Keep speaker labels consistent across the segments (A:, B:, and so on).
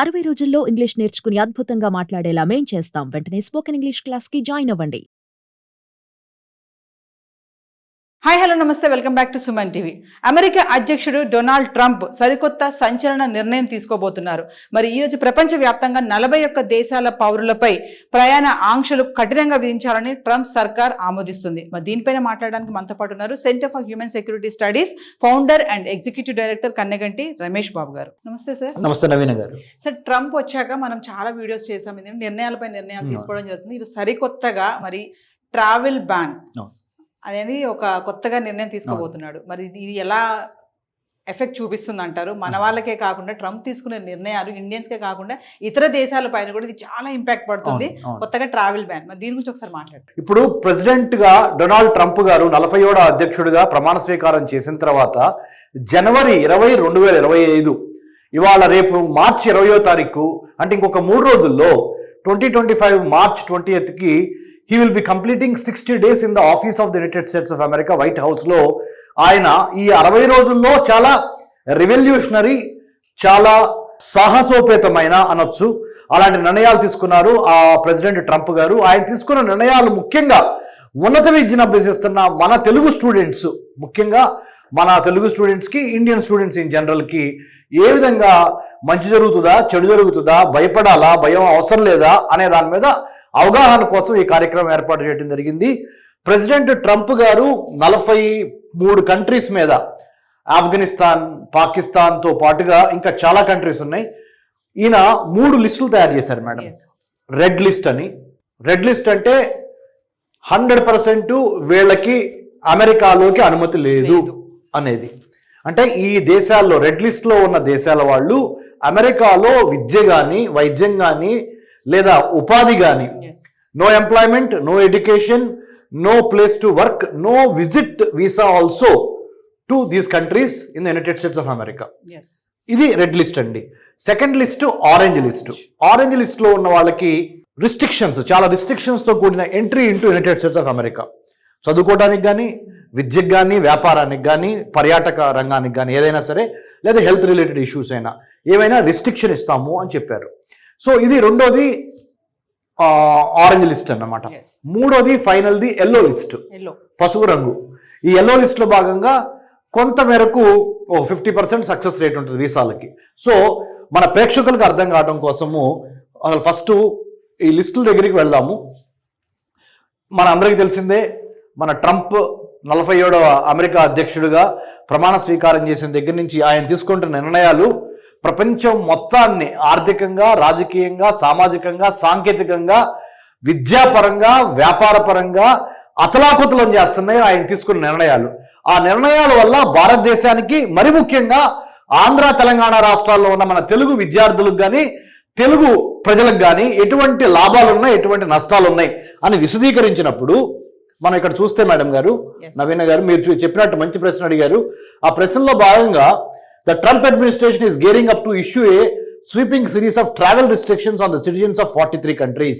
A: 60 రోజుల్లో ఇంగ్లీష్ నేర్చుకుని అద్భుతంగా మాట్లాడేలా మేం చేస్తాం. వెంటనే స్పోకెన్ ఇంగ్లీష్ క్లాస్‌కి జాయిన్ అవ్వండి.
B: హాయ్ హలో నమస్తే, welcome back to Suman TV. America అధ్యక్షుడు డొనాల్డ్ ట్రంప్ సరికొత్త సంచలన నిర్ణయం తీసుకోబోతున్నారు. మరి ఈరోజు ప్రపంచవ్యాప్తంగా 41 దేశాల పౌరులపై ప్రయాణ ఆంక్షలు కఠినంగా విధించాలని ట్రంప్ సర్కార్ ఆమోదిస్తుంది. మరి దీనిపైన మాట్లాడడానికి మనతో పాటు ఉన్నారు center for human security studies founder and executive director Kanneganti Ramesh Babu గారు. నమస్తే సార్.
C: నమస్తే నవీన గారు.
B: సార్, ట్రంప్ వచ్చాక మనం చాలా వీడియోస్ చేసాం, నిర్ణయాలపై నిర్ణయాలు తీసుకోవడం జరుగుతుంది. ఇది సరికొత్తగా మరి ట్రావెల్ బ్యాన్ అనేది ఒక కొత్తగా నిర్ణయం తీసుకోబోతున్నాడు. మరి ఇది ఎలా ఎఫెక్ట్ చూపిస్తుంది అంటారు? మన వాళ్ళకే కాకుండా ట్రంప్ తీసుకునే నిర్ణయాలు ఇండియన్స్కే కాకుండా ఇతర దేశాల పైన కూడా ఇది చాలా ఇంపాక్ట్ పడుతుంది. కొత్తగా ట్రావెల్ బ్యాన్, మరి దీని గురించి ఒకసారి మాట్లాడుతారు.
C: ఇప్పుడు ప్రెసిడెంట్ గా డొనాల్డ్ ట్రంప్ గారు 47వ అధ్యక్షుడిగా ప్రమాణ స్వీకారం చేసిన తర్వాత జనవరి 20, 2025 ఇవాళ రేపు మార్చి 20వ తారీఖు అంటే ఇంకొక 3 రోజుల్లో 2025 March 20కి he will be completing 60 days in the office of the United States of America, white house లో ఆయన ఈ 60 రోజుల్లో చాలా రెవల్యూషనరీ, చాలా సాహసోపేతమైన అనొచ్చు అలాంటి నిర్ణయాలు తీసుకున్నారు ఆ ప్రెసిడెంట్ ట్రంప్ గారు. ఆయన తీసుకున్న నిర్ణయాలు ముఖ్యంగా ఉన్నత విద్యను అభ్యసిస్తున్న మన తెలుగు స్టూడెంట్స్, ముఖ్యంగా మన తెలుగు స్టూడెంట్స్కి, ఇండియన్ స్టూడెంట్స్ ఇన్ జనరల్కి ఏ విధంగా మంచి జరుగుతుందా, చెడు జరుగుతుందా, భయపడాలా, భయం అవసరం లేదా అనే దాని మీద అవగాహన కోసం ఈ కార్యక్రమం ఏర్పాటు చేయడం జరిగింది. ప్రెసిడెంట్ ట్రంప్ గారు 43 కంట్రీస్ మీద, ఆఫ్ఘనిస్తాన్, పాకిస్తాన్తో పాటుగా ఇంకా చాలా కంట్రీస్ ఉన్నాయి, ఈయన 3 లిస్టులు తయారు చేశారు మేడం. రెడ్ లిస్ట్ అని. రెడ్ లిస్ట్ అంటే 100% వీళ్ళకి అమెరికాలోకి అనుమతి లేదు అనేది. అంటే ఈ దేశాల్లో, రెడ్ లిస్ట్లో ఉన్న దేశాల వాళ్ళు అమెరికాలో విద్య కానీ, వైద్యం కానీ, లేదా ఉపాధి కానీ, no employment, no education, no place to work, no visit visa also to these countries in the United States of America. ఇది రెడ్ లిస్ట్ అండి. Second list orange list. Orange list లో ఉన్న వాళ్ళకి రిస్ట్రిక్షన్స్, చాలా రిస్ట్రిక్షన్స్ తో కూడిన entry into United States of America. చదువుకోవడానికి కానీ, విద్యకు కానీ, వ్యాపారానికి కానీ, పర్యాటక రంగానికి కానీ, ఏదైనా సరే, లేదా హెల్త్ రిలేటెడ్ ఇష్యూస్ అయినా ఏమైనా రిస్ట్రిక్షన్ ఇస్తాము అని చెప్పారు. సో ఇది రెండోది ఆరెంజ్ లిస్ట్ అన్నమాట. మూడోది ఫైనల్ది ఎల్లో లిస్ట్, పసుపు రంగు. ఈ ఎల్లో లిస్ట్ లో భాగంగా కొంత మేరకు 50% సక్సెస్ రేట్ ఉంటుంది వీసాలకి. సో మన ప్రేక్షకులకు అర్థం కావడం కోసము అసలు ఫస్ట్ ఈ లిస్టుల దగ్గరికి వెళ్దాము. మన అందరికీ తెలిసిందే, మన ట్రంప్ 47వ అమెరికా అధ్యక్షుడిగా ప్రమాణ స్వీకారం చేసిన దగ్గర నుంచి ఆయన తీసుకుంటున్న నిర్ణయాలు ప్రపంచం మొత్తాన్ని ఆర్థికంగా, రాజకీయంగా, సామాజికంగా, సాంకేతికంగా, విద్యాపరంగా, వ్యాపారపరంగా అతలాకుతలం చేస్తున్నాయి ఆయన తీసుకున్న నిర్ణయాలు. ఆ నిర్ణయాల వల్ల భారతదేశానికి, మరి ముఖ్యంగా ఆంధ్ర, తెలంగాణ రాష్ట్రాల్లో ఉన్న మన తెలుగు విద్యార్థులకు కానీ, తెలుగు ప్రజలకు కానీ ఎటువంటి లాభాలు ఉన్నాయి, ఎటువంటి నష్టాలు ఉన్నాయి అని విశదీకరించినప్పుడు మనం ఇక్కడ చూస్తే మేడం గారు, నవీన గారు, మీరు చెప్పినట్టు మంచి ప్రశ్న అడిగారు. ఆ ప్రశ్నలో భాగంగా the Trump administration is gearing up to issue a sweeping series of travel restrictions on the citizens of 43 countries.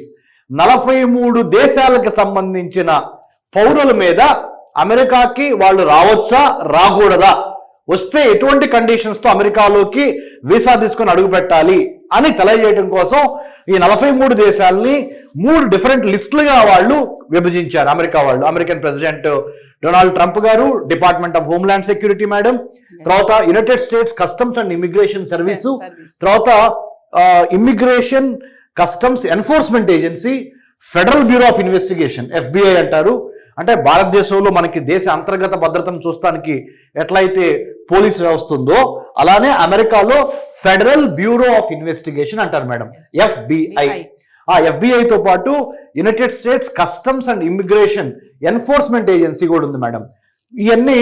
C: 43 దేశాలకు సంబంధించిన పౌరుల మీద అమెరికాకి వాళ్ళు రావచ్చా, రాకూడదా, వస్తే ఎటువంటి కండిషన్స్తో అమెరికాలోకి వీసా తీసుకొని అడుగు పెట్టాలి అని తెలియజేయడం కోసం ఈ 43 దేశాలని 3 డిఫరెంట్ లిస్టులుగా వాళ్ళు విభజించారు అమెరికా వాళ్ళు. అమెరికన్ ప్రెసిడెంట్ డొనాల్డ్ ట్రంప్ గారు, department of homeland security madam, తర్వాత United States customs and immigration service, తర్వాత immigration customs enforcement agency, federal bureau of investigation, FBI అంటారు. అంటే భారతదేశంలో మనకి దేశ అంతర్గత భద్రతను చూస్తానికి ఎట్లయితే పోలీస్ వ్యవస్థ ఉందో అలానే అమెరికాలో ఫెడరల్ బ్యూరో ఆఫ్ ఇన్వెస్టిగేషన్ అంటారు మేడం, FBI. ఆ FBI తో పాటు United States customs and immigration enforcement agency కూడా ఉంది మేడం. ఇవన్నీ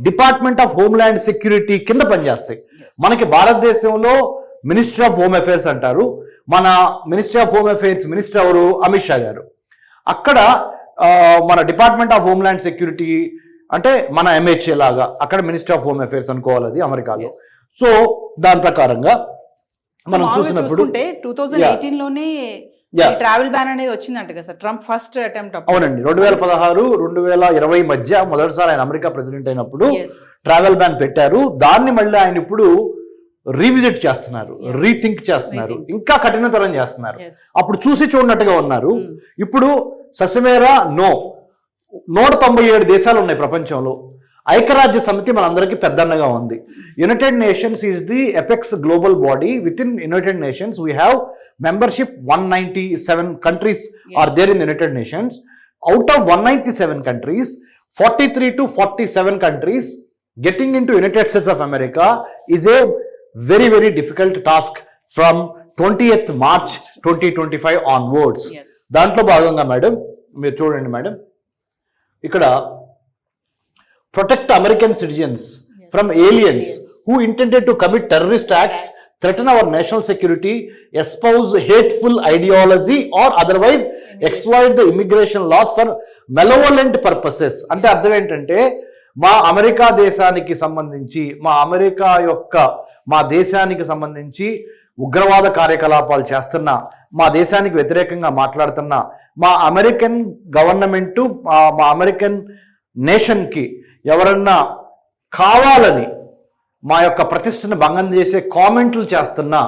C: డిపార్ట్మెంట్ ఆఫ్ హోమ్లాండ్ సెక్యూరిటీ కింద పనిచేస్తాయి. మనకి భారతదేశంలో మినిస్ట్రీ ఆఫ్ హోమ్ అఫైర్స్ అంటారు. మన ministry of home affairs minister ఎవరు? అమిత్ షా గారు. అక్కడ మన డిపార్ట్మెంట్ ఆఫ్ హోమ్లాండ్ సెక్యూరిటీ అంటే మన MHA లాగా అక్కడ మినిస్ట్రీ ఆఫ్ హోమ్ అఫైర్స్ అనుకోవాలి అది అమెరికాలో. సో దాని ప్రకారంగా మనం చూసినప్పుడు
B: 2018 లోనే ట్రావెల్ బ్యాన్ అనేది వచ్చిందంట కదా సార్, ట్రంప్ ఫస్ట్ అటెంప్ట్.
C: అవునండి, 2016, 2020 మధ్య మొదటిసారి ఆయన అమెరికా ప్రెసిడెంట్ అయినప్పుడు ట్రావెల్ బ్యాన్ పెట్టారు. దాన్ని మళ్ళీ ఆయన ఇప్పుడు రీవిజిట్ చేస్తున్నారు, రీథింక్ చేస్తున్నారు, ఇంకా కఠినతరం చేస్తున్నారు.
B: Yes.
C: అప్పుడు చూసి చూడనట్టుగా ఉన్నారు.
B: Hmm.
C: ఇప్పుడు ససమేరా 197 దేశాలు ఉన్నాయి ప్రపంచంలో. ఐక్యరాజ్య సమితి మనందరికీ పెద్దన్నగా ఉంది. United nations is the apex global body. With in United nations we have membership. 197 countries are there in the United Nations. Out of 197 countries, 43 to 47 countries getting into United States of America is a very, very difficult task from 20th March 2025 onwards.
B: Yes.
C: దాంట్లో భాగంగా madam మీరు చూడండి madam, ఇక్కడ protect American citizens from aliens who intended to commit terrorist acts, threaten our national security, espouse hateful ideology or otherwise exploit the immigration laws for malevolent purposes. అంటే అర్థం ఏంటంటే మా America దేశానికి సంబంధించి మా దేశానికి సంబంధించి ఉగ్రవాద కార్యకలాపాలు చేస్తున్న, మా దేశానికి వ్యతిరేకంగా మాట్లాడుతున్న మా అమెరికన్ గవర్నమెంటు, మా అమెరికన్ నేషన్కి ఎవరన్నా కావాలని మా యొక్క ప్రతిష్టను భంగం చేసే కామెంట్లు చేస్తున్నా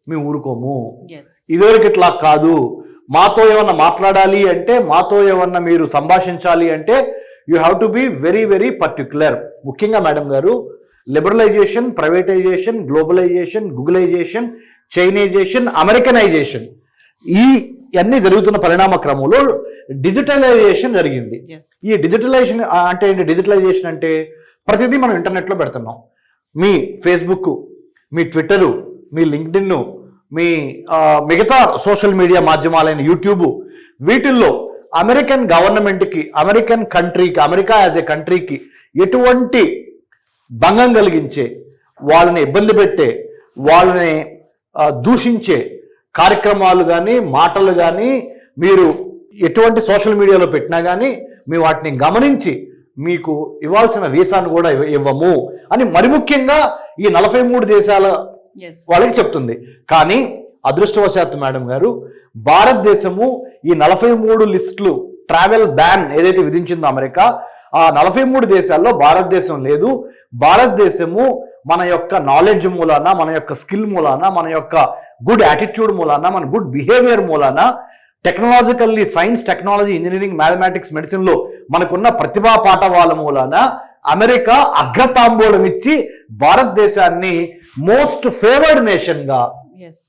C: మేము ఊరుకోము.
B: Yes.
C: ఇదివరకు ఇట్లా కాదు. మాతో ఏమన్నా మాట్లాడాలి అంటే, మాతో ఏమన్నా మీరు సంభాషించాలి అంటే you have to be very, very particular. ముఖ్యంగా మేడం గారు, లిబరలైజేషన్, ప్రైవేటైజేషన్, గ్లోబలైజేషన్, గూగులైజేషన్, చైనైజేషన్, అమెరికనైజేషన్, ఈ అన్ని జరుగుతున్న పరిణామ క్రమంలో డిజిటలైజేషన్ జరిగింది.
B: Yes.
C: ఈ డిజిటలైజేషన్ అంటే ఏంటి? డిజిటలైజేషన్ అంటే ప్రతిదీ మనం ఇంటర్నెట్లో పెడుతున్నాం. మీ ఫేస్బుక్, మీ ట్విట్టరు, మీ లింక్డ్ఇన్, మీ మిగతా సోషల్ మీడియా మాధ్యమాలైన యూట్యూబ్, వీటిల్లో అమెరికన్ గవర్నమెంట్కి, అమెరికన్ కంట్రీకి, అమెరికా యాజ్ ఏ కంట్రీకి ఎటువంటి భంగం కలిగించే, వాళ్ళని ఇబ్బంది పెట్టే, వాళ్ళని దూషించే కార్యక్రమాలు కానీ, మాటలు కానీ మీరు ఎటువంటి సోషల్ మీడియాలో పెట్టినా కానీ మేము వాటిని గమనించి మీకు ఇవ్వాల్సిన వీసాను కూడా ఇవ్వము అని మరి ముఖ్యంగా ఈ 43 దేశాల వాళ్ళకి చెప్తుంది. కానీ అదృష్టవశాత్తు మేడం గారు, భారతదేశము ఈ 43 లిస్టులు ట్రావెల్ బ్యాన్ ఏదైతే విధించిందో అమెరికా, ఆ 43 దేశాల్లో భారతదేశం లేదు. భారతదేశము మన యొక్క నాలెడ్జ్ మూలాన, మన యొక్క స్కిల్ మూలాన, మన యొక్క గుడ్ యాటిట్యూడ్ మూలాన, మన గుడ్ బిహేవియర్ మూలాన, technologically science, technology, engineering, mathematics, మెడిసిన్లో మనకున్న ప్రతిభా పాఠవాల మూలాన అమెరికా అగ్రతాంబూలం ఇచ్చి భారతదేశాన్ని మోస్ట్ ఫేవర్డ్ నేషన్గా,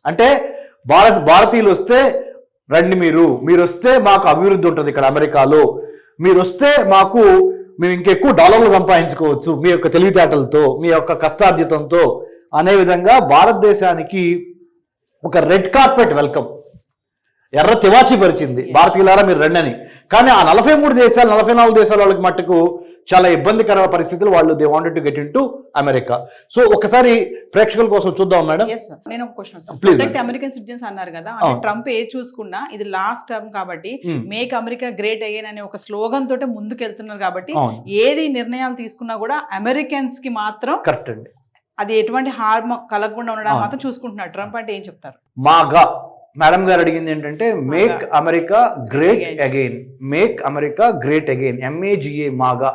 C: అంటే భారతీయులు వస్తే రండి, మీరు వస్తే మాకు అభివృద్ధి ఉంటుంది ఇక్కడ అమెరికాలో, మీరు వస్తే మేము ఇంకెక్కువ డాలర్లు సంపాదించుకోవచ్చు మీ యొక్క తెలివితేటలతో, మీ యొక్క కష్టార్జితంతో అనే విధంగా భారతదేశానికి ఒక రెడ్ కార్పెట్ వెల్కమ్, ఎర్ర తివాచి పరిచింది. భారతీయులారా మీరు రండి అని. కానీ ఆ 43 దేశాలు, 44 దేశాల వాళ్ళకి మట్టుకు చాలా ఇబ్బందికర పరిస్థితులు. వాళ్ళు they wanted to get into America. So ఒకసారి ప్రేక్షకుల కోసం చూద్దాం మేడం.
B: నేను ఒక క్వశ్చన్, ప్రొటెక్ట్ అమెరికన్ సిటిజన్స్ అన్నారు కదా, ట్రంప్ ఏది చూసుకున్నా ఇది లాస్ట్ టర్మ్ కాబట్టి మేక్ అమెరికా గ్రేట్ అగైన్ అనే ఒక స్లోగన్ తోటే ముందుకు వెళ్తున్నారు కాబట్టి ఏది నిర్ణయాలు తీసుకున్నా కూడా అమెరికన్స్ కి మాత్రం
C: కరెక్ట్ అండి,
B: అది ఎటువంటి హార్మ్ కలగకుండా ఉండడానికి మాత్రం చూసుకుంటున్నారు. ట్రంప్ అంటే ఏం చెప్తారు?
C: మాగా మేడం గారు అడిగింది ఏంటంటే make America great again, make America great again, MAGA, మాగా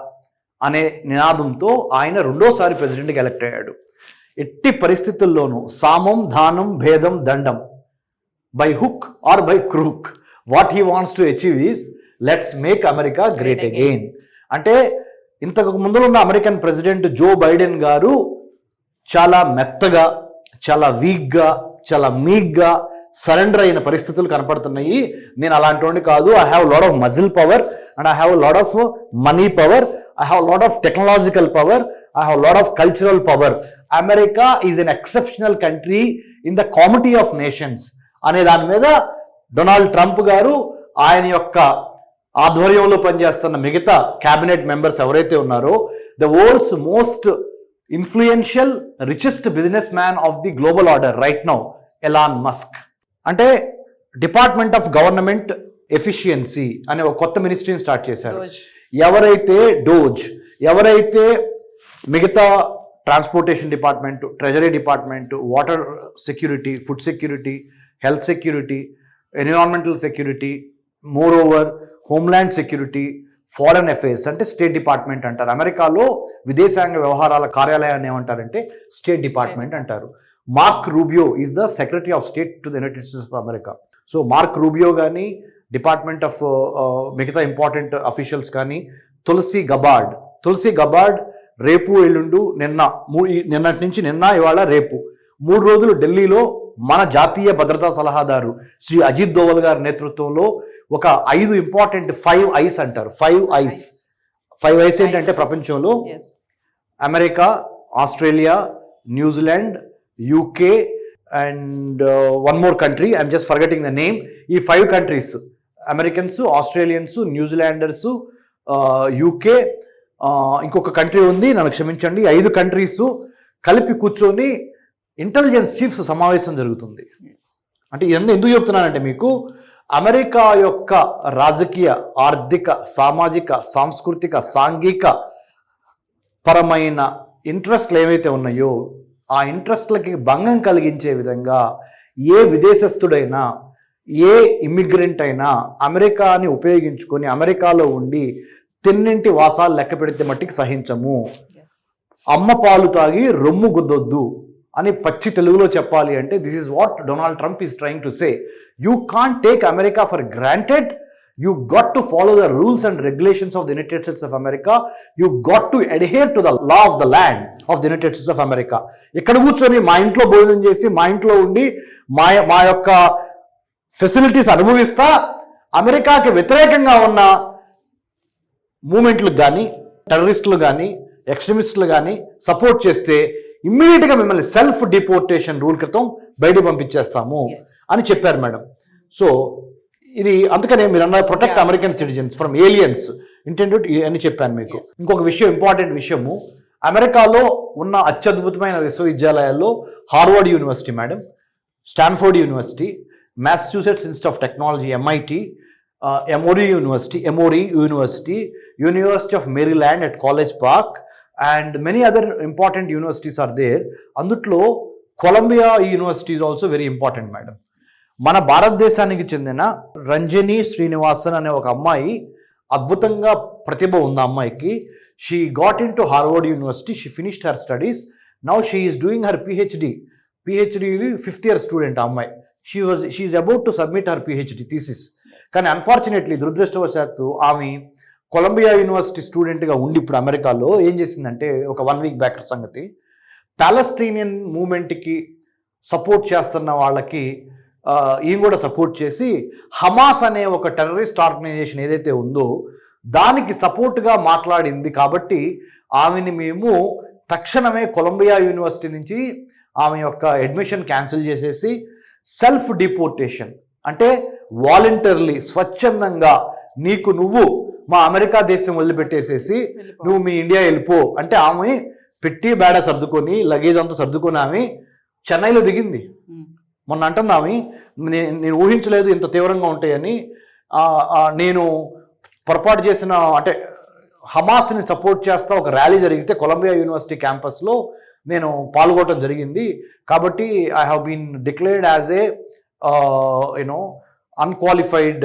C: అనే నినాదంతో ఆయన 2వ ప్రెసిడెంట్కి ఎలక్ట్ అయ్యాడు. ఎట్టి పరిస్థితుల్లోనూ సామం, దానం, భేదం, దండం, by hook are by crook what he wants to achieve is let's make America great again. అంటే ఇంతకు ముందులో ఉన్న అమెరికన్ ప్రెసిడెంట్ జో బైడెన్ గారు చాలా మెత్తగా, చాలా వీక్గా, చాలా మీక్గా సరెండర్ అయిన పరిస్థితులు కనపడుతున్నాయి. నేను అలాంటి వాడిని కాదు. I have lot of muscle power and I have lot of money power, I have lot of technological power, I have lot of cultural power. America is an exceptional country in the comity of nations అనే దాని మీద Donald Trump గారు, ఆయన యొక్క ఆధ్వర్యంలో పనిచేస్తున్న మిగతా cabinet members ఎవరైతే ఉన్నారో, the world's most influential richest business man of the global order right now, Elon Musk, అంటే డిపార్ట్మెంట్ ఆఫ్ గవర్నమెంట్ ఎఫిషియన్సీ అనే ఒక కొత్త మినిస్ట్రీని స్టార్ట్ చేశారు. ఎవరైతే మిగతా transportation department, treasury department, water security, food security, health security, environmental security, more over homeland security, foreign affairs అంటే state department అంటారు. అమెరికాలో విదేశాంగ వ్యవహారాల కార్యాలయాన్ని ఏమంటారంటే స్టేట్ డిపార్ట్మెంట్ అంటారు. Mark Rubio is the secretary of state to the United States of America. So mark Rubio కానీ department of మిగతా ఇంపార్టెంట్ అఫీషియల్స్ కానీ, తులసి గబార్డ్ రేపు ఎల్లుండు నిన్నటి నుంచి ఇవాళ రేపు 3 రోజులు ఢిల్లీలో మన జాతీయ భద్రతా సలహాదారు శ్రీ అజిత్ దోవల్ గారి నేతృత్వంలో ఒక 5 ఇంపార్టెంట్ 5 ఐస్ అంటారు. 5 ఐస్ ఏంటంటే ప్రపంచంలో America, Australia, New Zealand, UK and one more country, I'm just forgetting the name. ఈ 5 countries Americans, Australians, New Zealanders, UK, ఇంకొక కంట్రీ ఉంది, నన్ను క్షమించండి. 5 కంట్రీస్ కలిపి కూర్చొని ఇంటెలిజెన్స్ చీఫ్స్ సమావేశం జరుగుతుంది. అంటే ఎందుకు చెప్తున్నానంటే మీకు అమెరికా యొక్క రాజకీయ, ఆర్థిక, సామాజిక, సాంస్కృతిక, సాంఘిక పరమైన ఇంట్రెస్ట్లు ఏవైతే ఉన్నాయో ఆ ఇంట్రెస్ట్లకి భంగం కలిగించే విధంగా ఏ విదేశస్థుడైనా, ఏ ఇమ్మిగ్రెంట్ అయినా అమెరికాని ఉపయోగించుకొని అమెరికాలో ఉండి తిన్నింటి వాసాలు లెక్క పెడితే మట్టికి సహించము. అమ్మ పాలు తాగి రొమ్ము గుద్దొద్దు అని పచ్చి తెలుగులో చెప్పాలి అంటే this is what Donald Trump is trying to say. You can't take America for granted. You got to follow the rules and regulations of the United States of America. You got to adhere to the law of the land of the United States of America. ఇక్కడ కూర్చొని మా ఇంట్లో భోజనం చేసి మా ఇంట్లో ఉండి మా యొక్క ఫెసిలిటీస్ అనుభవిస్తా అమెరికాకి వ్యతిరేకంగా ఉన్న మూమెంట్లకు కానీ, టెర్రరిస్టులు కానీ, ఎక్స్ట్రీమిస్టులు కానీ సపోర్ట్ చేస్తే ఇమ్మీడియట్గా మిమ్మల్ని సెల్ఫ్ డిపోర్టేషన్ రూల్ క్రితం బయటకు పంపించేస్తాము అని చెప్పారు మేడం. సో ఇది అందుకనే మీరు అన్నారు protect American citizens from aliens intended అని చెప్పాను మీకు. ఇంకొక విషయం, ఇంపార్టెంట్ విషయము, అమెరికాలో ఉన్న అత్యద్భుతమైన విశ్వవిద్యాలయాల్లో Harvard university madam, Stanford university, Massachusetts institute of technology MIT, Emory University, University of Maryland at College Park, and many other important universities are there. అందుట్లో Columbia university is also very important madam. మన భారతదేశానికి చెందిన రంజని శ్రీనివాసన్ అనే ఒక అమ్మాయి, అద్భుతంగా ప్రతిభ ఉంది ఆ అమ్మాయికి. She got in to Harvard university, she finished her studies, now she is doing her PhD 5th year student ఆ అమ్మాయి. She is about to submit her PhD thesis. కానీ అన్ఫార్చునేట్లీ దురదృష్టవశాత్తు ఆమె కొలంబియా యూనివర్సిటీ స్టూడెంట్గా ఉండి ఇప్పుడు అమెరికాలో ఏం చేసిందంటే ఒక 1 week బ్యాక్ సంగతి, పాలస్తీనియన్ మూమెంట్కి సపోర్ట్ చేస్తున్న వాళ్ళకి ఈయన కూడా సపోర్ట్ చేసి హమాస్ అనే ఒక టెర్రరిస్ట్ ఆర్గనైజేషన్ ఏదైతే ఉందో దానికి సపోర్ట్గా మాట్లాడింది. కాబట్టి ఆమెని మేము తక్షణమే కొలంబియా యూనివర్సిటీ నుంచి ఆమె యొక్క అడ్మిషన్ క్యాన్సిల్ చేసేసి సెల్ఫ్ డిపోర్టేషన్ అంటే వాలంటరీలీ స్వచ్ఛందంగా నువ్వు మా అమెరికా దేశం వదిలిపెట్టేసేసి నువ్వు మీ ఇండియా వెళ్ళిపో అంటే ఆమె పెట్టి బేడ సర్దుకొని లగేజ్ అంతా సర్దుకొని ఆమె చెన్నైలో దిగింది. మొన్న అంటుంది ఆమె, నేను ఊహించలేదు ఇంత తీవ్రంగా ఉంటాయని. నేను పొరపాటు చేసిన అంటే హమాస్ని సపోర్ట్ చేస్తా ఒక ర్యాలీ జరిగితే కొలంబియా యూనివర్సిటీ క్యాంపస్లో నేను పాల్గొనడం జరిగింది. కాబట్టి I have been declared as a unqualified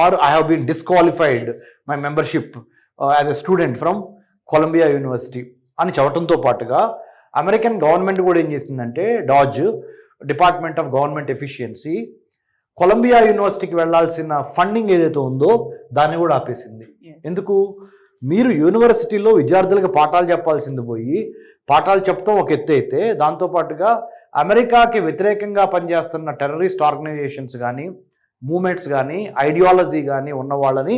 C: or I have been disqualified my membership as a student from Columbia University అని చెప్పడంతో పాటుగా అమెరికన్ గవర్నమెంట్ కూడా ఏం చేసిందంటే DOGE department of government efficiency Columbia యూనివర్సిటీకి వెళ్లాల్సిన ఫండింగ్ ఏదైతే ఉందో దాన్ని కూడా ఆపేసింది. ఎందుకు? మీరు యూనివర్సిటీలో విద్యార్థులకు పాఠాలు చెప్పాల్సింది పోయి పాఠాలు చెప్తాం ఒక ఎత్తు అయితే, దాంతోపాటుగా అమెరికాకి వ్యతిరేకంగా పనిచేస్తున్న టెర్రరిస్ట్ ఆర్గనైజేషన్స్ కానీ, మూమెంట్స్ కానీ, ఐడియాలజీ కానీ ఉన్న వాళ్ళని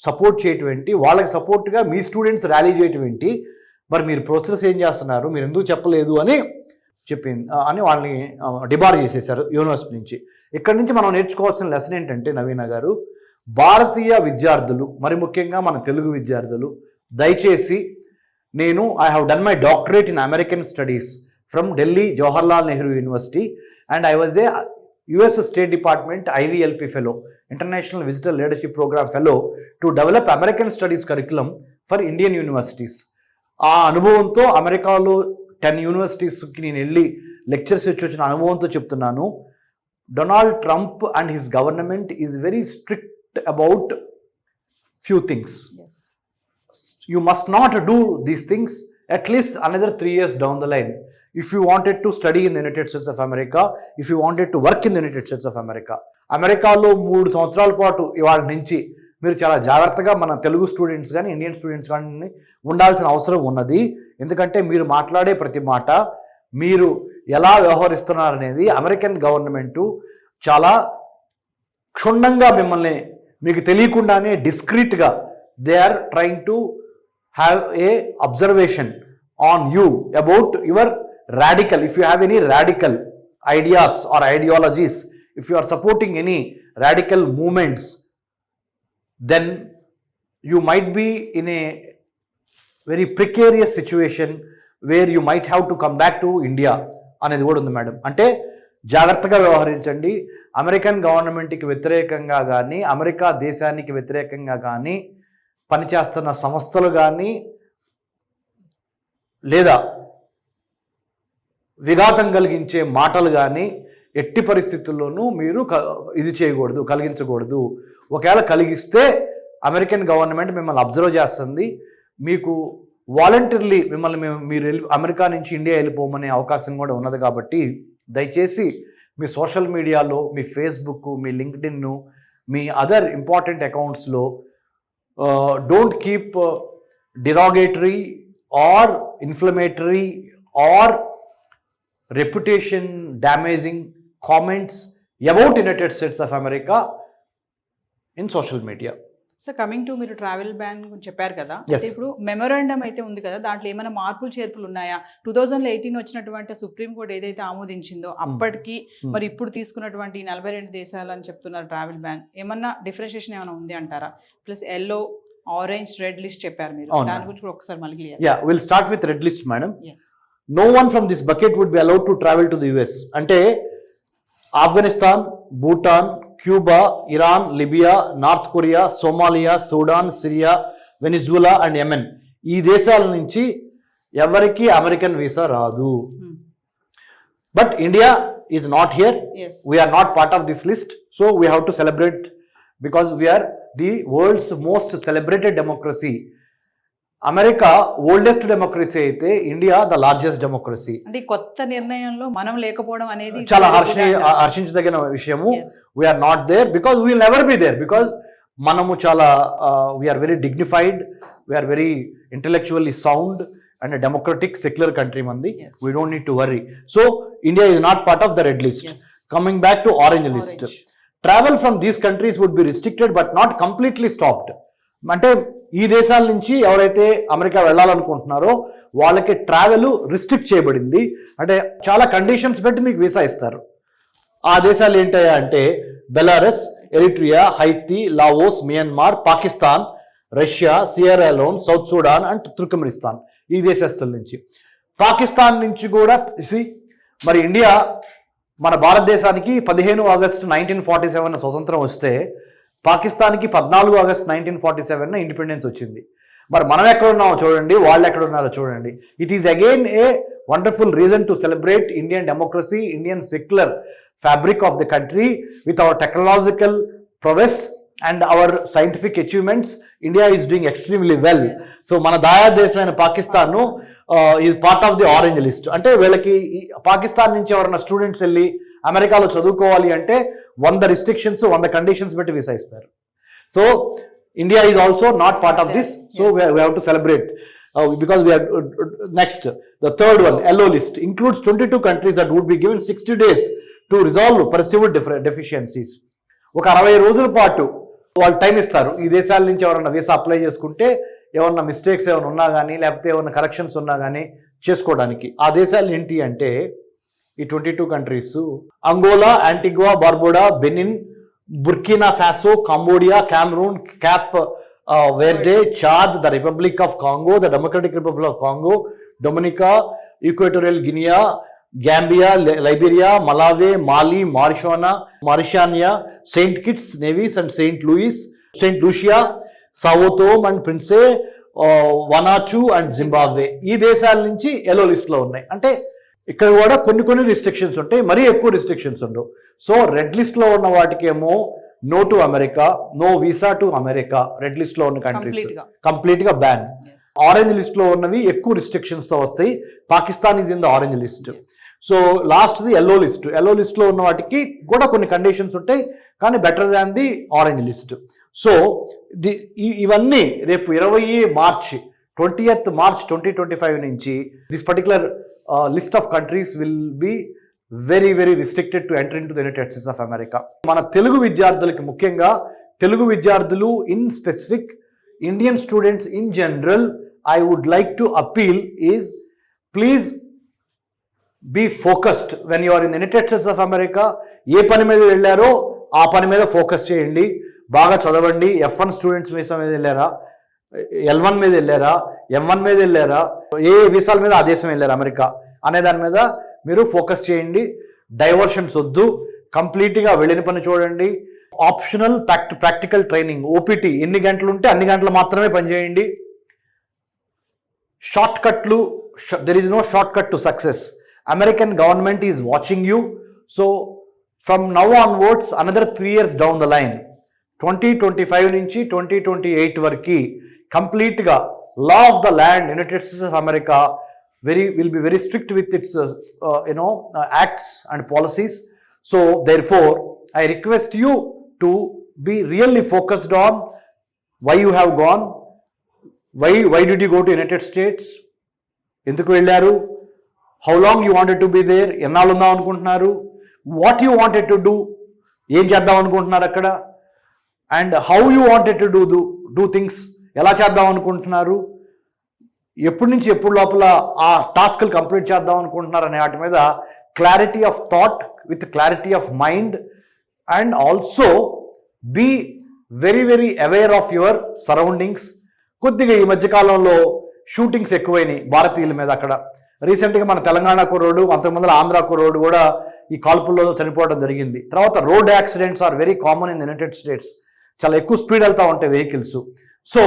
C: సపోర్ట్ చేయటం ఏంటి, వాళ్ళకి సపోర్ట్గా మీ స్టూడెంట్స్ ర్యాలీ చేయటం ఏంటి, మరి మీరు ప్రాసెస్ ఏం చేస్తున్నారు, మీరు ఎందుకు చెప్పలేదు అని చెప్పింది అని వాళ్ళని డిబార్ చేసేశారు యూనివర్సిటీ నుంచి. ఇక్కడి నుంచి మనం నేర్చుకోవాల్సిన లెసన్ ఏంటంటే నవీన గారు, భారతీయ విద్యార్థులు మరి ముఖ్యంగా మన తెలుగు విద్యార్థులు దయచేసి I have done my doctorate in American studies from Delhi Jawaharlal Nehru University and I was a US State Department IVLP fellow, International Visitor Leadership Program fellow to develop American studies curriculum for Indian universities. ఆ అనుభవంతో అమెరికాలో 10 యూనివర్సిటీస్కి నేను వెళ్ళి lectures ఇచ్చి వచ్చిన అనుభవంతో చెప్తున్నాను, Donald Trump and his government is very strict about few things.
B: Yes.
C: You must not do these things at least another 3 years down the line. If you wanted to study in the United States of America, if you wanted to work in the United States of America, అమెరికాలో 3 సంవత్సరాల పాటు ఇవాళ నుంచి మీరు చాలా జాగ్రత్తగా మన Telugu students కానీ ఇండియన్ స్టూడెంట్స్ కానీ ఉండాల్సిన అవసరం ఉన్నది. ఎందుకంటే మీరు మాట్లాడే ప్రతి మాట, మీరు ఎలా వ్యవహరిస్తున్నారు అనేది అమెరికన్ గవర్నమెంటు చాలా క్షుణ్ణంగా మిమ్మల్ని మీకు తెలియకుండానే డిస్క్రీట్గా they are trying to have a observation on you about your radical. If you have any radical ideas or ideologies, if you are supporting any radical movements, then you might be in a very precarious situation where you might have to come back to India అనేది కూడా ఉంది madam. అంటే జాగ్రత్తగా వ్యవహరించండి. American గవర్నమెంట్కి వ్యతిరేకంగా కానీ America దేశానికి వ్యతిరేకంగా కానీ పనిచేస్తున్న సంస్థలు కానీ లేదా విఘాతం కలిగించే మాటలు కానీ ఎట్టి పరిస్థితుల్లోనూ మీరు ఇది చేయకూడదు, కలిగించకూడదు. ఒకవేళ కలిగిస్తే అమెరికన్ గవర్నమెంట్ మిమ్మల్ని అబ్జర్వ్ చేస్తుంది. మీకు వాలంటీర్లీ మిమ్మల్ని మీరు అమెరికా నుంచి ఇండియా వెళ్ళిపోమనే అవకాశం కూడా ఉన్నది. కాబట్టి దయచేసి మీ సోషల్ మీడియాలో, మీ ఫేస్బుక్, మీ లింక్డ్ఇన్, మీ అదర్ ఇంపార్టెంట్ అకౌంట్స్లో don't keep derogatory or inflammatory or reputation damaging comments about United States of America in social media.
B: So coming to మీరు ట్రావెల్ బ్యాన్ గురించి చెప్పారు కదా,
C: Yes.
B: అంటే ఇప్పుడు మెమోరాండం అయితే ఉంది కదా, దాంట్లో ఏమైనా మార్పులు చేర్పులు ఉన్నాయా? 2018 వచ్చినటువంటి సుప్రీంకోర్టు ఏదైతే ఆమోదించిందో అప్పటికి మరి ఇప్పుడు తీసుకున్నటువంటి 42 దేశాలు అని చెప్తున్నారు ట్రావెల్ బ్యాన్, ఏమన్నా డిఫరెన్షియేషన్ ఏమైనా ఉంది అంటారా? Plus yellow, orange, red list చెప్పారు మీరు, దాని గురించి కూడా ఒకసారి మళ్ళీ clear.
C: Yeah, we'll start with red list, madam.
B: Yes.
C: No one from this bucket would be allowed to travel to the US. అంటే Afghanistan, Bhutan, Cuba, Iran, Libya, north Korea, Somalia, Sudan, Syria, Venezuela and Yemen, ఈ దేశాల నుంచి ఎవరికి American visa రాదు. But India is not here.
B: Yes.
C: We are not part of this list, so we have to celebrate because we are the world's most celebrated democracy. America oldest democracy అయితే India the largest democracy.
B: అంటే ఈ కొత్త నిర్ణయంలో మనం లేకపోవడం అనేది
C: చాలా హర్షించదగిన విషయము.
B: Yes.
C: We're not there because we will never be there because మనము చాలా we're very dignified, we're very intellectually sound and democratic secular country మంది.
B: Yes.
C: We don't need to worry. So India is not part of the red list.
B: Yes.
C: Coming back to orange list, travel from these countries would be restricted but not completely stopped. అంటే ఈ దేశాల నుంచి ఎవరైతే America వెళ్ళాలనుకుంటున్నారో వాళ్ళకి travel restrict చేయబడింది. అంటే చాలా conditions పెట్టి మీకు వీసా ఇస్తారు. ఆ దేశాలు ఏంటయ్యా అంటే Belarus, Eritrea, Haiti, Laos, Myanmar, Pakistan, Russia, Sierra Leone, South Sudan and Turkmenistan, ఈ దేశస్తుల నుంచి. పాకిస్తాన్ నుంచి కూడా మరి ఇండియా మన భారతదేశానికి 15 ఆగస్టు 1947 స్వతంత్రం వస్తే పాకిస్తాన్కి 14 ఆగస్ట్ 1947 ఇండిపెండెన్స్ వచ్చింది. మరి మనం ఎక్కడ ఉన్నామో చూడండి, వాళ్ళు ఎక్కడ ఉన్నారో చూడండి. It is again a wonderful reason to celebrate Indian democracy, Indian secular fabric of the country with our technological prowess and our scientific achievements. India is doing extremely well. So మన దాయా దేశమైన Pakistan is part of the orange list. అంటే వీళ్ళకి పాకిస్తాన్ నుంచి ఎవరైనా students వెళ్ళి అమెరికాలో చదువుకోవాలి అంటే 100 రిస్ట్రిక్షన్స్, 100 కండిషన్స్ బట్టి వీసా ఇస్తారు. So India is also not part of this. So we have to celebrate because we are next. The third one, yellow list, includes 22 countries that would be given 60 days to resolve perceived deficiencies. ఒక 60 రోజుల పాటు వాళ్ళు time ఇస్తారు. ఈ దేశాల నుంచి ఎవరైనా visa apply చేసుకుంటే ఏమన్నా మిస్టేక్స్ ఏమైనా ఉన్నా కానీ లేకపోతే ఏమన్నా కరెక్షన్స్ ఉన్నా కానీ చేసుకోవడానికి. ఆ దేశాలు ఏంటి అంటే ఈ 22 countries: Angola, Antigua, Barbuda, Benin, Burkina Faso, Cambodia, Cameroon, Cape Verde, Chad, the republic of Congo, the democratic republic of Congo, Dominica, Equatorial Guinea, Gambia, Liberia, Malawi, Mali, Mauritania, Saint Kitts, Nevis and Saint Lucia, Sao Tome and Principe, Vanuatu and Zimbabwe. ఈ దేశాల నుంచి yellow లిస్ట్లో ఉన్నాయి. అంటే ఇక్కడ కూడా కొన్ని restrictions ఉంటాయి, మరీ ఎక్కువ రిస్ట్రిక్షన్స్ ఉండవు. సో రెడ్ లిస్ట్లో ఉన్న వాటికేమో no to America, no visa to America, red list లో ఉన్న కంట్రీస్
B: Complete గా.
C: కంప్లీట్ గా బ్యాన్.
B: Yes.
C: ఆరెంజ్ లిస్ట్ లో ఉన్నవి ఎక్కువ రిస్ట్రిక్షన్స్ తో వస్తాయి. Pakistan is in the orange list.
B: Yes.
C: So last the yellow list. Yellow list లో ఉన్న వాటికి కూడా కొన్ని కండిషన్స్ ఉంటాయి, కానీ better than the orange list. So ఇవన్నీ రేపు 20 మార్చ్ 20th March 2025 నుంచి this particular list of countries will be very very restricted to enter in to the United States of America. మన తెలుగు విద్యార్థులకి, ముఖ్యంగా తెలుగు విద్యార్థులు in specific, Indian students in general, I would like to appeal is please be focused when you are in United States of America. ఏ పని మీద వెళ్ళారో ఆ పని మీద ఫోకస్ చేయండి, బాగా చదవండి. F1 స్టూడెంట్స్ వీసా మీద వెళ్ళారా, L1 మీద వెళ్ళారా, M1 మీద వెళ్ళారా, ఏ వీసాల మీద ఆ దేశం వెళ్ళారా అమెరికా అనే దాని మీద మీరు ఫోకస్ చేయండి. డైవర్షన్స్ వద్దు, కంప్లీట్గా వెళ్ళిన పని చూడండి. ఆప్షనల్ ప్రాక్టికల్ ట్రైనింగ్ OPT ఎన్ని గంటలు ఉంటే అన్ని గంటలు మాత్రమే పనిచేయండి. షార్ట్ కట్లు, there is no short cut to success. American government is watching you. So from now onwards another 3 years down the line, 2025 నుంచి 2028 వరకు కంప్లీట్గా law of the land United States of America will be very strict with its acts and policies. So therefore I request you to be really focused on why you have gone, why did you go to United States, ఎందుకు వెళ్ళారు, how long you wanted to be there, ఎన్నాళ్ళు ఉందాం అనుకుంటున్నారు, what you wanted to do, ఏం చేద్దాం అనుకుంటున్నారు అక్కడ, and how you wanted to do things, ఎలా చేద్దాం అనుకుంటున్నారు, ఎప్పటి నుంచి ఎప్పుడు లోపల ఆ టాస్క్లు కంప్లీట్ చేద్దాం అనుకుంటున్నారు అనే వాటి మీద clarity of thought with clarity of mind. And also be very very aware of your surroundings. కొద్దిగా ఈ మధ్యకాలంలో షూటింగ్స్ ఎక్కువైనాయి భారతీయుల మీద. అక్కడ రీసెంట్గా మన తెలంగాణ కుర్రోడు, అంతకుముందు ఆంధ్ర కుర్రోడు కూడా ఈ కాల్పుల్లో చనిపోవడం జరిగింది. తర్వాత road accidents are very common in United States. చాలా ఎక్కువ స్పీడ్ వెళ్తూ ఉంటాయి వెహికల్స్. సో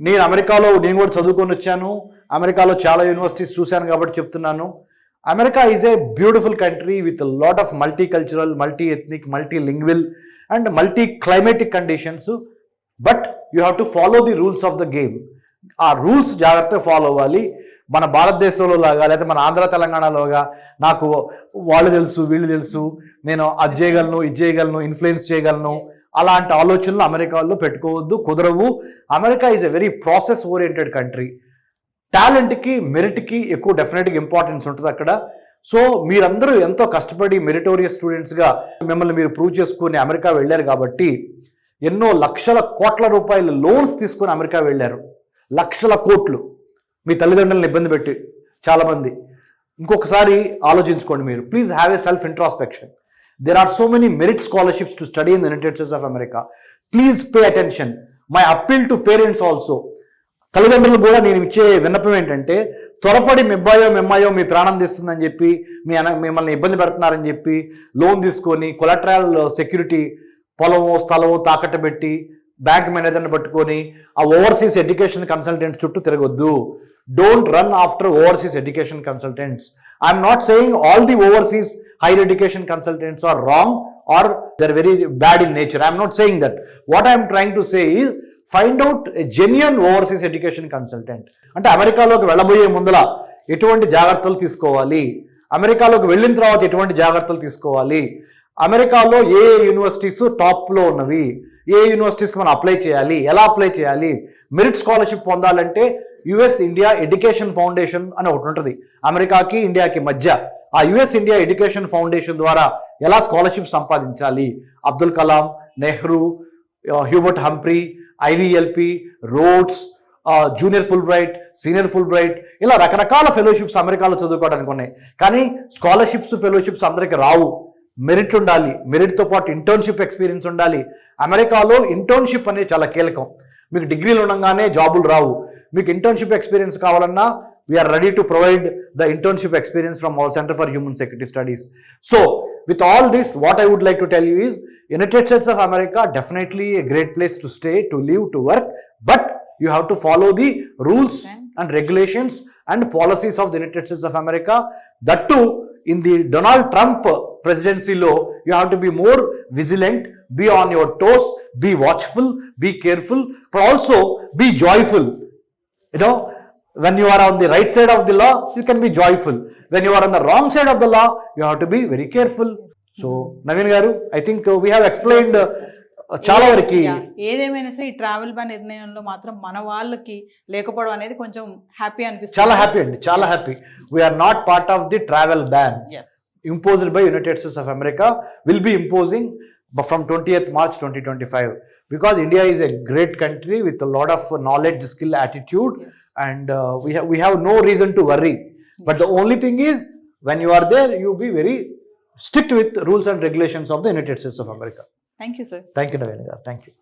C: నేను అమెరికాలో నేను కూడా చదువుకొని వచ్చాను, అమెరికాలో చాలా యూనివర్సిటీస్ చూశాను కాబట్టి చెప్తున్నాను. America is a beautiful country with lot of multi cultural, multi ethnic, multi lingual and multi climatic conditions. But you have to follow the rules of the game. ఆ రూల్స్ జాగ్రత్తగా ఫాలో అవ్వాలి. మన భారతదేశంలో లాగా లేకపోతే మన ఆంధ్ర తెలంగాణలోగా నాకు వాళ్ళు తెలుసు వీళ్ళు తెలుసు, నేను అది చేయగలను ఇది చేయగలను, ఇన్ఫ్లుయెన్స్ చేయగలను, అలాంటి ఆలోచనలు అమెరికాలో పెట్టుకోవద్దు, కుదరవు. America is a very process oriented country. టాలెంట్కి, మెరిట్కి ఎక్కువ డెఫినెట్గా ఇంపార్టెన్స్ ఉంటుంది అక్కడ. సో మీరందరూ ఎంతో కష్టపడి మెరిటోరియస్ స్టూడెంట్స్గా మిమ్మల్ని మీరు ప్రూవ్ చేసుకుని అమెరికా వెళ్ళారు కాబట్టి ఎన్నో లక్షల కోట్ల రూపాయలు లోన్స్ తీసుకొని అమెరికా వెళ్ళారు. లక్షల కోట్లు మీ తల్లిదండ్రులను ఇబ్బంది పెట్టి చాలామంది. ఇంకొకసారి ఆలోచించుకోండి మీరు. Please have a self introspection. There are so many merit scholarships to study in the United States of America. Please pay attention. My appeal to parents also. తల్లిదండ్రులు కూడా నేను ఇచ్చే విన్నపం ఏంటంటే, త్వరపడి మెమ్మాయో మీ ప్రాణం తీస్తుందని చెప్పి మిమ్మల్ని ఇబ్బంది పెడుతున్నారని చెప్పి లోన్ తీసుకొని కొలాటరల్ సెక్యూరిటీ పొలమో స్థలమో తాకట్టు పెట్టి బ్యాంక్ మేనేజర్ని పట్టుకొని ఆ ఓవర్సీస్ ఎడ్యుకేషన్ కన్సల్టెంట్స్ చుట్టూ తిరగొద్దు. Don't run after overseas education consultants. I'm not saying all the overseas higher education consultants are wrong or they're very bad in nature. I'm not saying that. What I'm trying to say is find out a genuine overseas education consultant. అంటే అమెరికాలోకి వెళ్ళబోయే ముందల ఎటువంటి జాగ్రత్తలు తీసుకోవాలి, అమెరికాలోకి వెళ్ళిన తర్వాత ఎటువంటి జాగ్రత్తలు తీసుకోవాలి, అమెరికాలో ఏ యూనివర్సిటీస్ టాప్లో ఉన్నవి, ఏ యూనివర్సిటీస్కి మనం అప్లై చేయాలి, ఎలా అప్లై చేయాలి, మెరిట్ స్కాలర్షిప్ పొందాలంటే US ఇండియా ఎడ్యుకేషన్ ఫౌండేషన్ అని ఒకటి ఉంటుంది అమెరికాకి ఇండియాకి మధ్య. ఆ US ఇండియా ఎడ్యుకేషన్ ఫౌండేషన్ ద్వారా ఎలా స్కాలర్షిప్ సంపాదించాలి, Abdul Kalam, Nehru, Hubert Humphrey, IVLP, Rhodes, junior Fulbright, senior Fulbright, ఇలా రకరకాల ఫెలోషిప్స్ అమెరికాలో చదువుకోవడానికి ఉన్నాయి. కానీ స్కాలర్షిప్స్, ఫెలోషిప్స్ అందరికి రావు. మెరిట్ ఉండాలి, మెరిట్తో పాటు ఇంటర్న్షిప్ ఎక్స్పీరియన్స్ ఉండాలి. అమెరికాలో ఇంటర్న్షిప్ అనేది చాలా కీలకం. మీకు డిగ్రీలు ఉండగానే జాబులు రావు. మీకు ఇంటర్న్షిప్ ఎక్స్పీరియన్స్ కావాలన్నా we're ready to provide the internship experience from our centre for human security studies. So with all this what I would like to tell you is United States of America definitely a great place to stay, to live, to work, but you have to follow the rules and regulations and policies of the United States of America. That too, in the Donald Trump presidency law, you have to be more vigilant, be on your toes, be watchful, be careful, but also be joyful. You know, when you are on the right side of the law, you can be joyful. When you are on the wrong side of the law, you have to be very careful. So, Naveen garu, I think we have explained చాలా వరకు.
B: ఏదేమైనా సరే ఈ travel ban నిర్ణయంలో మాత్రం మన వాళ్ళకి లేకపోవడం అనేది కొంచెం హ్యాపీ అనిపిస్తుంది.
C: చాలా హ్యాపీ అండి, చాలా happy. We're not part of the travel ban imposed by United States of America, will be imposing from 20th March 2025, because India is a great country with a lot of knowledge, skill, attitude, and we have no reason to worry. But the only thing is, when you are there, you be very strict with rules and regulations of the United States of America.
B: Thank you, sir.
C: Thank you, Naveen garu. Thank you.